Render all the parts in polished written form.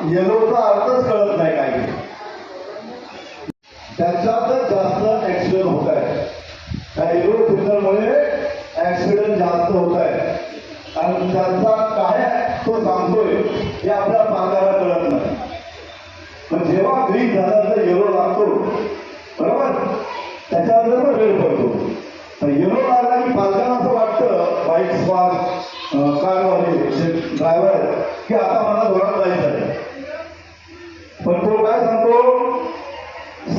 येलोचा अर्थच कळत नाही काही, त्याच्यातच जास्त ऍक्सिडेंट होत आहे. त्या येलो सिग्नलमुळे ऍक्सिडेंट जास्त होत आहे आणि त्याचा काय तो सांगतोय हे आपल्या पालकाला कळत नाही. पण जेव्हा ग्रीन झाल्यानंतर येलो लागतो बरोबर, त्याच्यानंतर रेड पडतो. पण येलो लागला की पालकांना असं वाटतं, बाईक स्वार कारवाले जे ड्रायव्हर आहेत, की आता मला जोरात जायचं आहे. पण तो काय सांगतो,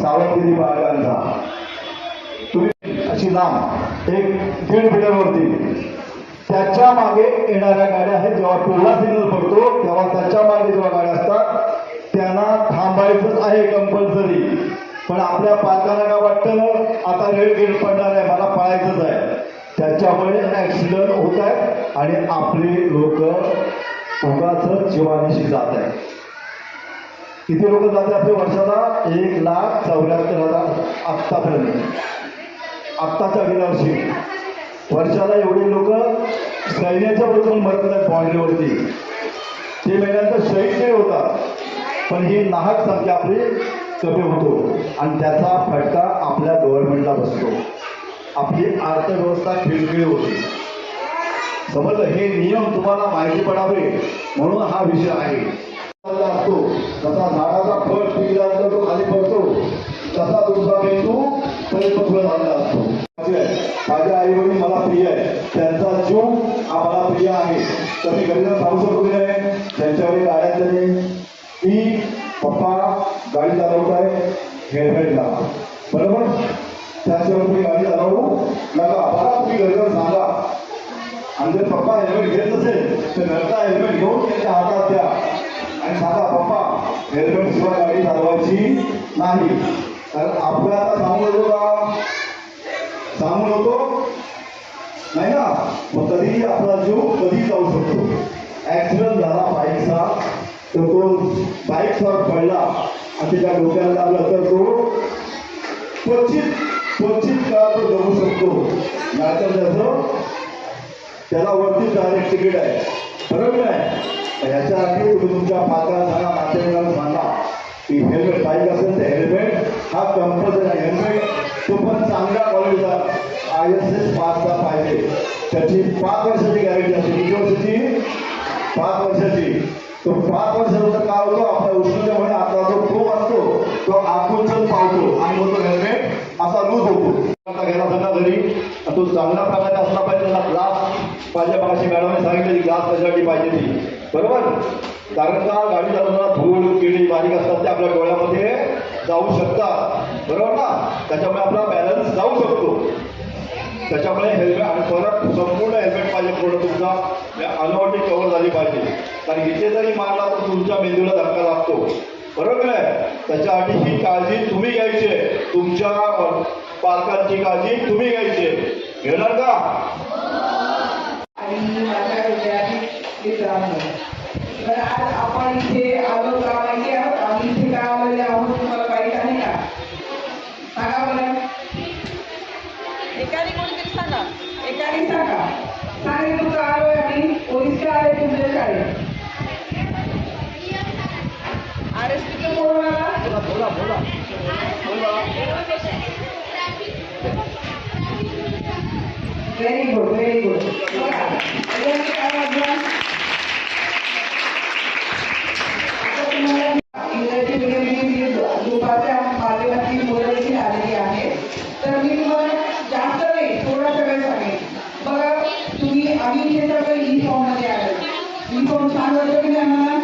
सावधगिरी बाळगांचा. तुम्ही अशी लांब 1-1.5 मीटरवरती त्याच्या मागे येणाऱ्या गाड्या आहेत. जेव्हा पिवळा सिग्नल पडतो तेव्हा त्याच्या मागे जेव्हा गाड्या असतात त्यांना थांबायचंच आहे कंपल्सरी. पण आपल्या पालकांना काय वाटतं, आता रेड गेट पडणार आहे, मला पळायचंच आहे. त्याच्यामुळे ऍक्सिडेंट होत आहेत आणि आपली लोक उगाच जीवानिशी जात आहेत. किती लोक जाते आपले वर्षाला? 1,74,000 आत्तापर्यंत. आत्ताच्या गेल्या वर्षी वर्षाला एवढे लोक सैन्याच्या बरोबर मरत आहेत बाँड्रीवरती. ते महिन्यांचा शहीद नाही होता, पण ही नाहक संख्या आपली कमी होतो आणि त्याचा फटका आपल्या गव्हर्नमेंटला बसतो. आपली अर्थव्यवस्था खिळखिळी होते. समजलं? हे नियम तुम्हाला माहिती पडावे म्हणून हा विषय आहे. असतो जसा झाडाचा फळ पिकल्यानंतर तो खाली पडतो तसा तुमचा मेंदू परिपक्व झालेला असतो. माझ्या आई वडील मला प्रिय आहे, त्यांचा जीव आम्हाला प्रिय आहे, तर मी घरी सांगू शकतो नाही त्यांच्याकडे गाड्यांच्या की पप्पा गाडी चालवत आहे, हेल्मेट लावा. बरोबर? त्याशिवाय तुम्ही गाडी चालवू नका. बघा तुम्ही घरी सांगा, आणि जर पप्पा हेल्मेट घेत नसेल तर घरचा हेल्मेट घेऊन त्यांच्या हातात द्या आणि सांगा पप्पा हेल्मेट शिवाय गाडी चालवायची नाही. कारण आपल्याला आता सांगू होतो का? सांगून होतो नाही ना. मग कधीही आपला जीव कधी जाऊ शकतो. ऍक्सिडेंट झाला बाईकचा तर तो बाईकवर पडला आणि त्याच्या डोक्याला लागला तर तो क्वचित काळ तो जगू शकतो. नाहीतर त्याचं त्याला वरती डायरेक्ट तिकीट आहे. बरोबर आहे? याच्यासाठी तुम्ही तुमच्या पालकांना सांगा, नातेवाईकांना सांगा की हेल्मेट बाईक असेल तर हेल्मेट हा कंपल्सरी आहे. हेल्मेट तो पण चांगल्या क्वालिटीचा ISS 5चा पाहिजे. त्याची 5 वर्षाची गॅरंटी असते. किती वर्षाची? 5 वर्षाची. तो 5 वर्षानंतर काय होतो, आपल्या उष्णतेमुळे आपला जो प्रूफ असतो तो आकुंचन पावतो आणि मग तो हेल्मेट असा लूज होतो. घ्यायला सांगा घरी, तो चांगल्या प्रकारे असला पाहिजे. त्याला ग्लास पाहिजे. मगाशी मॅडमने सांगितलं की ग्लास त्याच्यासाठी पाहिजे ती. बरोबर? कारण का गाडी चालवताना धूळ किडी बारीक असतात ते आपल्या डोळ्यामध्ये जाऊ शकतात. बरोबर ना? त्याच्यामुळे आपला बॅलन्स जाऊ शकतो. त्याच्यामुळे हेल्मेट आणि परत संपूर्ण हेल्मेट पाहिजे. पूर्ण तुमचा अनवटी कव्हर झाली पाहिजे. कारण इथे जरी मारला तर तुमच्या मेंदूला धक्का लागतो. बरोबर आहे? त्याच्यासाठी ही काळजी तुम्ही घ्यायची. तुमच्या पालकांची काळजी तुम्ही घ्यायची. घेणार का? आणि माझ्या विद्यार्थी मित्रांनो, तर आज आपण इथे आलो का माहिती आहोत? आम्ही इथे का आलेले आहोत तुम्हाला माहित आहे का? सांगा बरं. एकाने कोणीतरी सांगा. एकाने सांगा. सांगितलं का आलोय आम्ही? पोलीस का आले तुमच्या शाळेत? RSP कोणाला? बोला. Very good, very good. काय वाटलं? इंग्रजी मीडियमची दुपारच्या माध्यमातील मुलं देखील आलेली आहे. तर मी तुम्हाला जास्त नाही थोडा सगळं सांगेन. बघा तुम्ही आम्ही इथे सगळं युनिफॉर्म मध्ये आलो. युनिफॉर्म छान वाटतं की नाही मला?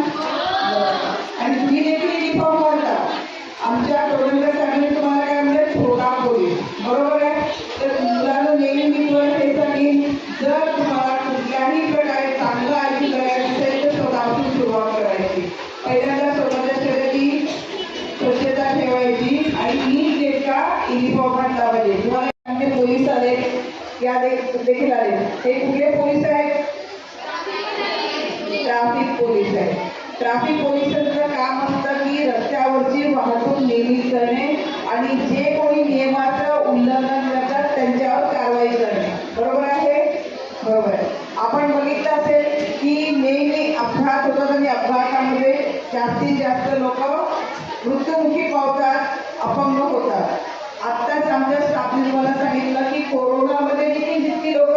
आणि तुम्ही देखील युनिफॉर्म वाटता. आमच्या टोळीसाठी तुम्हाला काय म्हणजे छोटा पोलीस. बरोबर आहे? तर मुलांना नेहमी मी तुम्हाला हे सांगेन, जर तुम्हाला कुठल्याही प्रकारे चांगलं आयुष्य करायचं असेल तर स्वतःपासून सुरुवात करायची. पहिल्यांदा स्वतःच्या शरीराची स्वच्छता ठेवायची आणि नीट नेटका युनिफॉर्म घातला पाहिजे. तुम्हाला पोलीस आले या देखील आले. हे कुठले पोलीस आहेत? ट्रॅफिक पोलीस आहेत. ट्रॅफिक पोलिसांचं काम असतं की रस्त्यावरची वाहतूक नियमित करणे आणि जे कोणी नियमाचं उल्लंघन करतात त्यांच्यावर कारवाई करणे. बरोबर आहे? बरोबर आहे. आपण बघितलं असेल की नेहमी अपघात होतात आणि अपघातामध्ये जास्तीत जास्त लोक मृत्युमुखी पावतात, अपंग होतात. आत्ताच आमच्या स्टाफने मला सांगितलं की कोरोनामध्ये देखील जितकी लोक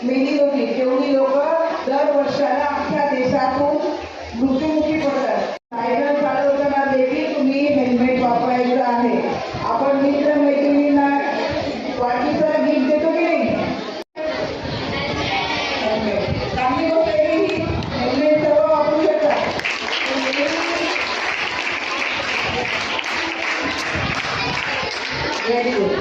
मेली होती तेवढी लोक दर वर्षाला अख्ख्या देशातून मृत्युमुखी पडतात. सायकल चालवताना देखील तुम्ही हेल्मेट वापरायचं आहे. आपण मित्र मैत्रिणींना वाढदिवसाला गिफ्ट देतो की नाही? चांगली गोष्ट आहे की हेल्मेट सर्व वापरू शकतात. Very good.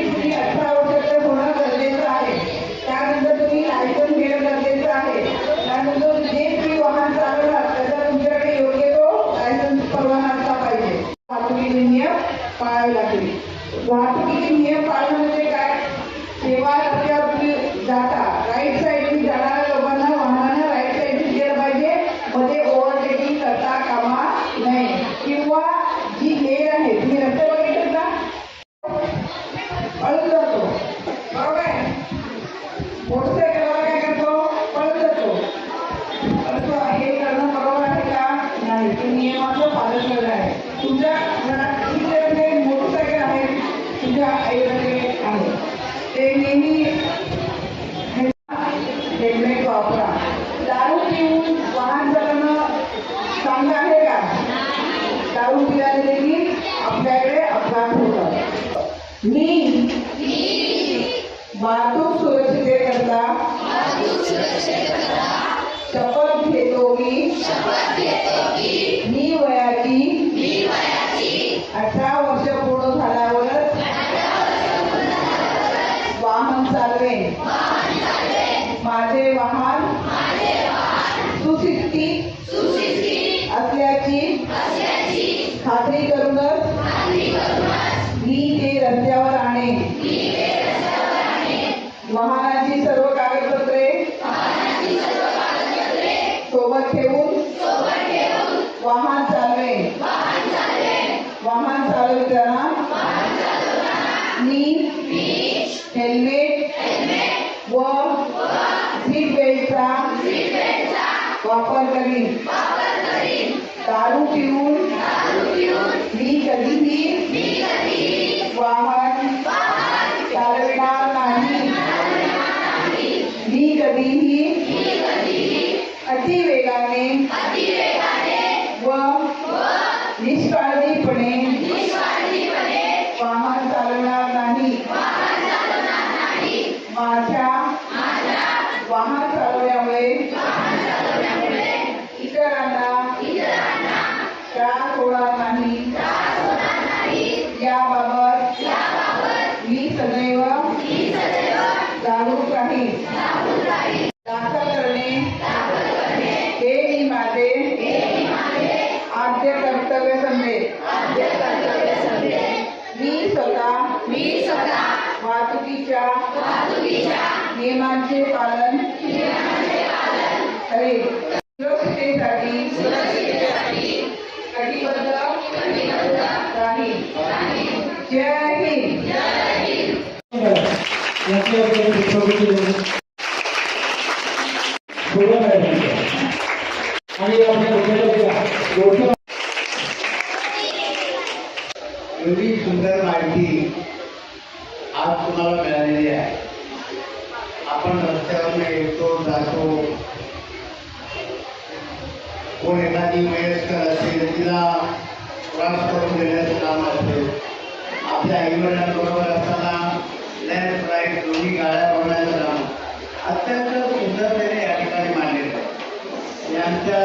तुम्ही 18 वर्षाचं होणं गरजेचं आहे. त्यानंतर तुम्ही लायसन्स घेणं गरजेचं आहे. त्यानंतर जे तुम्ही वाहन चालवणार त्याचा तुमच्याकडे योग्य तो लायसन्स परवाना असला पाहिजे. वाहतुकीचे नियम पाळावे लागतील. वाहतुकीचे नियम पाळणं म्हणजे काय? सेवा रस्त्यावर तुम्ही जाता, राईट साईडनी जाणाऱ्या लोकांना वाहनानं राईट साईडनी गेलं पाहिजे. मध्ये ओव्हरटेकिंग करता कामा नये. किंवा जी लेन आहे तुम्ही रस्ते बघितलं का? पळून जातो, बरोबर आहे. मोटरसायकलवाला काय करतो? पळून जातो. परंतु हे करणं बरोबर आहे का? नाही. ते नियमाचं पालन करणं आहे. तुमच्या घरात किती मोटरसायकल आहे? तुमच्या आईवडील आहे ते नेहमी हेल्मेट वापरा. दारू पिऊन वाहन चालवणं चांगलं आहे का? दारू पिल्याने देखील आपल्याकडे अपघात होतात. मी वाहतूक सुरक्षिततेकरता शपथ घेतो की मी वयाची 18 वर्ष पूर्ण झाल्यावरच वाहन चालवेन. माझे वाहन सुशिक्षित असल्याची खात्री करूनच मी ते रस्त्यावर आणेन. वाहनाची सर्व कागदपत्रे सोबत ठेवून वाहन चालवेन. वाहन चालवताना मी हेल्मेट व सीट बेल्टचा वापर करीन. दारू पिऊन मी कधीही वाहन चालविणार नाही. मी कधीही अतिवेगाने व निष्काळजीपणे वाहन चालवणार नाही. माझ्या वाहन चालवण्यामुळे इतरांना त्रास होणार नाही याबाबत मी सदैव जागरूक राहीन. दाखल करणे हे मी माझे आद्य कर्तव्य समजेन. मी स्वतः वाहतुकीच्या नियमांचे पालन करेन. सुरक्षिततेसाठी कटिबद्ध राहीन. जय हिंद. एवढी सुंदर माहिती आज तुम्हाला मिळालेली आहे. आपण रस्त्यावर येतो जातो, कोण एखादी वयस्कर असेल तिला प्रवास करून देण्याचं काम असेल, आपल्या आईवडिलांबरोबर असताना लेफ्ट राईट दोन्ही गाड्या बनवण्याचं काम अत्यंत सुंदरतेने या ठिकाणी मांडलेलं आहे. यांच्या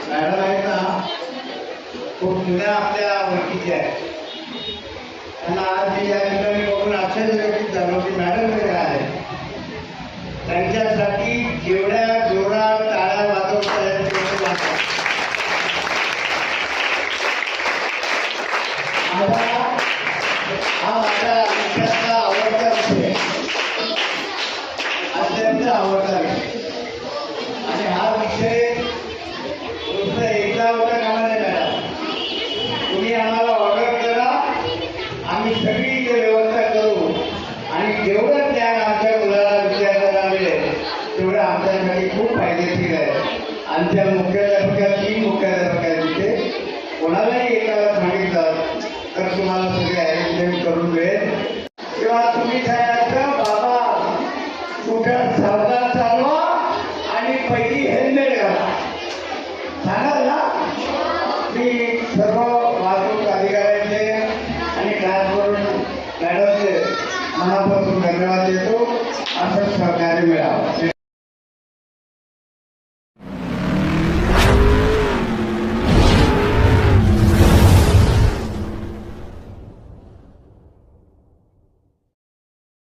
मॅडम आहेत ना, खूप जुन्या आपल्या ओळखीच्या आहेत. त्यांना आज या ठिकाणी बघून आश्चर्यचकित झालो की मॅडम वगैरे आहेत. त्यांच्यासाठी जेवढ्या जोरात टाळ्या वाजवता येईल तेवढं वाजवा. हा माझ्या आयुष्यातला आवडता विषय, अत्यंत आवडता विषय. आणि हा विषय नुसतं एकदा होता कामा नाही मॅडम. तुम्ही आम्हाला ऑर्डर करा, आम्ही सगळी इथे व्यवस्था करू आणि जेवढं ज्ञान आमच्या मुलाला विद्यार्थ्यांना मिळेल तेवढं आमच्यासाठी खूप फायदेशीर आहे. आमच्या मुख्याध्यापका 3 मुख्याध्यापक आहेत तिथे. कोणालाही एकाला सांगितलं तर तुम्हाला सगळे अरेंजमेंट करून मिळेल. किंवा तुम्ही सांगायचं बाबा कुठं सावधान चालवा आणि पहिली हेल्मेट घाला सांगाल ना. मी सर्व वाहतूक अधिकाऱ्यांचे आणि ट्रान्सपोर्ट मॅडमचे मनापासून धन्यवाद देतो. असं सहकार्य मिळावं.